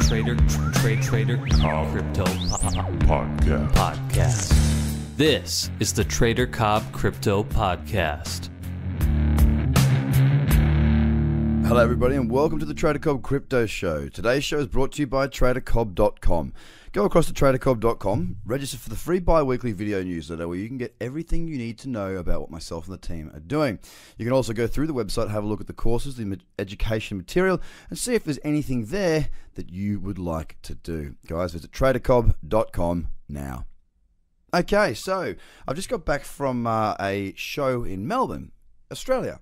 Trader Cobb Crypto Podcast. This is the Trader Cobb Crypto Podcast. Hello everybody and welcome to the Trader Cobb Crypto Show. Today's show is brought to you by TraderCobb.com. Go across to TraderCobb.com, register for the free bi-weekly video newsletter where you can get everything you need to know about what myself and the team are doing. You can also go through the website, have a look at the courses, the education material, and see if there's anything there that you would like to do. Guys, visit TraderCobb.com now. Okay, so I've just got back from a show in Melbourne, Australia.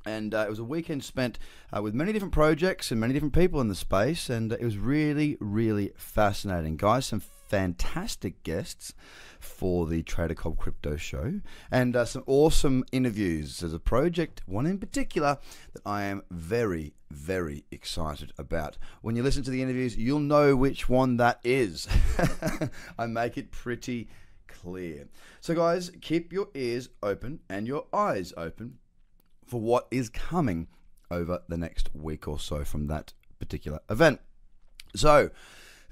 And it was a weekend spent with many different projects and many different people in the space, and it was really, really fascinating. Guys, some fantastic guests for the Trader Cobb Crypto Show, and some awesome interviews. There's a project, one in particular, that I am very, very excited about. When you listen to the interviews, you'll know which one that is. I make it pretty clear. So guys, keep your ears open and your eyes open for what is coming over the next week or so from that particular event. So,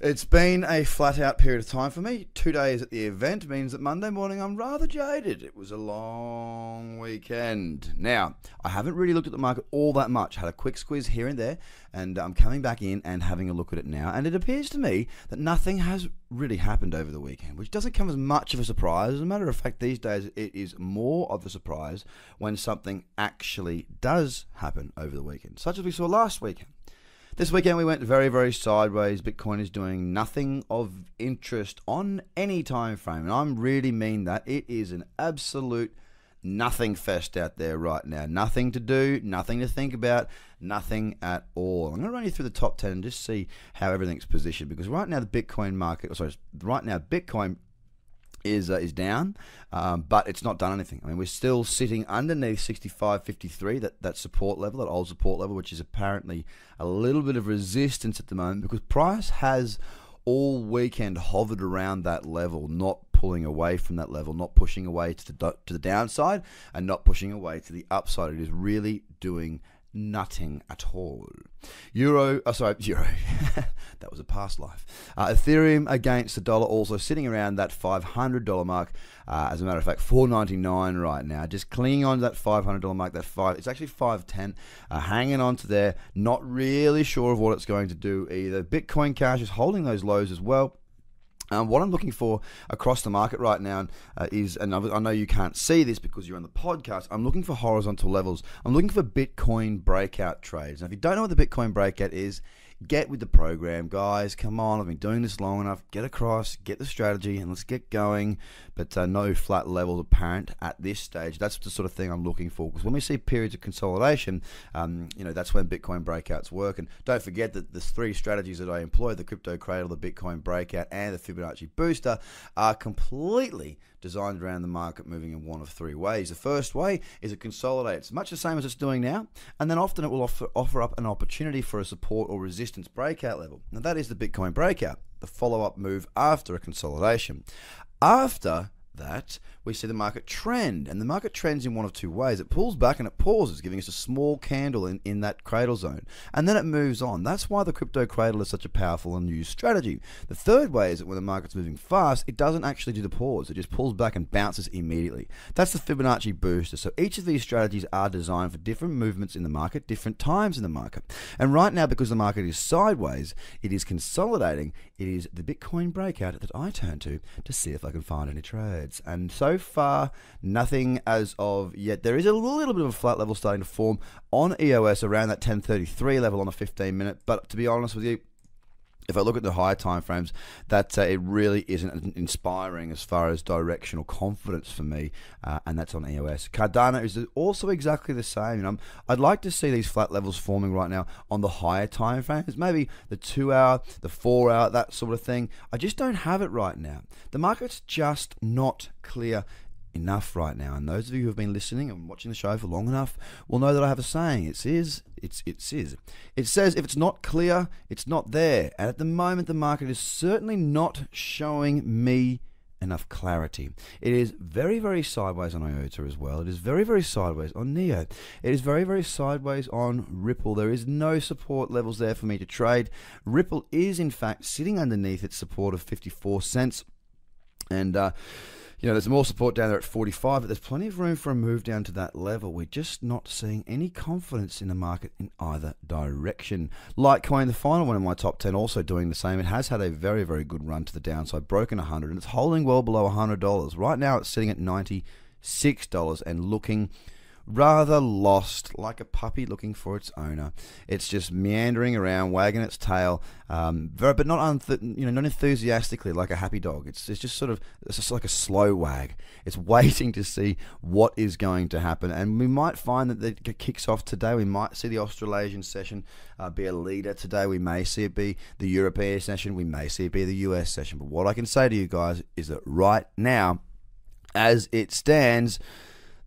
it's been a flat-out period of time for me. 2 days at the event means that Monday morning I'm rather jaded. It was a long weekend. Now, I haven't really looked at the market all that much. Had a quick squeeze here and there, and I'm coming back in and having a look at it now. And it appears to me that nothing has really happened over the weekend, which doesn't come as much of a surprise. As a matter of fact, these days it is more of a surprise when something actually does happen over the weekend, such as we saw last weekend. This weekend we went very, very sideways. Bitcoin is doing nothing of interest on any time frame. And I really mean that. It is an absolute nothing fest out there right now. Nothing to do, nothing to think about, nothing at all. I'm going to run you through the top 10 and just see how everything's positioned. Because right now the Bitcoin market, right now Bitcoin is down, but it's not done anything. I mean, we're still sitting underneath 65.53, that support level, that old support level, which is apparently a little bit of resistance at the moment because price has all weekend hovered around that level, not pulling away from that level, not pushing away to the downside and not pushing away to the upside. It is really doing nothing at all. Euro. That was a past life. Ethereum against the dollar also sitting around that $500 mark. As a matter of fact, $4.99 right now. Just clinging on to that $500 mark. It's actually $5.10. Hanging on to there. Not really sure of what it's going to do either. Bitcoin Cash is holding those lows as well. What I'm looking for across the market right now is, and I know you can't see this because you're on the podcast, I'm looking for horizontal levels. I'm looking for Bitcoin breakout trades. Now, if you don't know what the Bitcoin breakout is, get with the program, guys. Come on, I've been doing this long enough. Get across, get the strategy, and let's get going. But no flat levels apparent at this stage. That's the sort of thing I'm looking for. Because when we see periods of consolidation, that's when Bitcoin breakouts work. And don't forget that the three strategies that I employ, the Crypto Cradle, the Bitcoin Breakout, and the Fibonacci Booster, are completely designed around the market moving in one of three ways. The first way is it consolidates, much the same as it's doing now, and then often it will offer up an opportunity for a support or resistance breakout level. Now that is the Bitcoin breakout, the follow-up move after a consolidation. After that, we see the market trend, and the market trends in one of two ways. It pulls back and it pauses, giving us a small candle in that cradle zone, and then it moves on. That's why the crypto cradle is such a powerful and used strategy. The third way is that when the market's moving fast, it doesn't actually do the pause. It just pulls back and bounces immediately. That's the Fibonacci booster. So each of these strategies are designed for different movements in the market, different times in the market. And right now, because the market is sideways, it is consolidating. It is the Bitcoin breakout that I turn to see if I can find any trades. And so far, nothing as of yet. There is a little bit of a flat level starting to form on EOS around that 1033 level on a 15-minute. But to be honest with you, if I look at the higher time frames, that it really isn't inspiring as far as directional confidence for me, and that's on EOS. Cardano is also exactly the same. I'd like to see these flat levels forming right now on the higher time frames, maybe the 2 hour, the 4 hour, that sort of thing. I just don't have it right now. The market's just not clear enough right now, and those of you who have been listening and watching the show for long enough will know that I have a saying. It says if it's not clear, it's not there. And at the moment, the market is certainly not showing me enough clarity. It is very, very sideways on IOTA as well. It is very, very sideways on NEO. It is very, very sideways on Ripple. There is no support levels there for me to trade. Ripple is, in fact, sitting underneath its support of 54 cents. And, there's more support down there at 45, but there's plenty of room for a move down to that level. We're just not seeing any confidence in the market in either direction. Litecoin, the final one in my top 10, also doing the same. It has had a very, very good run to the downside, broken 100, and it's holding well below $100. Right now, it's sitting at $96 and looking rather lost, like a puppy looking for its owner. It's just meandering around, wagging its tail, but not not enthusiastically like a happy dog. It's just like a slow wag. It's waiting to see what is going to happen, and we might find that it kicks off today. We might see the Australasian session be a leader today. We may see it be the European session. We may see it be the US session. But what I can say to you guys is that right now, as it stands,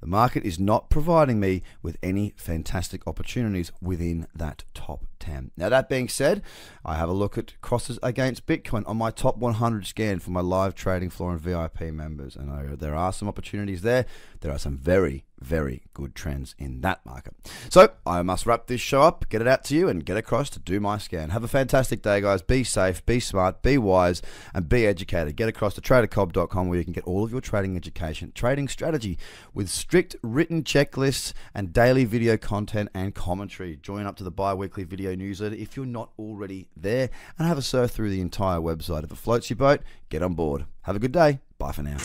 the market is not providing me with any fantastic opportunities within that top 10. Now, that being said, I have a look at crosses against Bitcoin on my top 100 scan for my live trading floor and VIP members. And there are some opportunities there. There are some very, very good trends in that market. So I must wrap this show up, get it out to you, and get across to do my scan. Have a fantastic day, guys. Be safe, be smart, be wise, and be educated. Get across to tradercobb.com where you can get all of your trading education, trading strategy with strict written checklists and daily video content and commentary. Join up to the bi-weekly video newsletter if you're not already there, and have a surf through the entire website. If it floats your boat, get on board. Have a good day. Bye for now.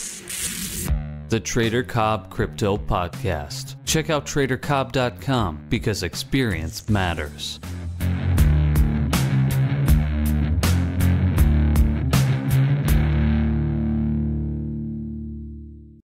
The Trader Cobb Crypto Podcast. Check out tradercobb.com because experience matters.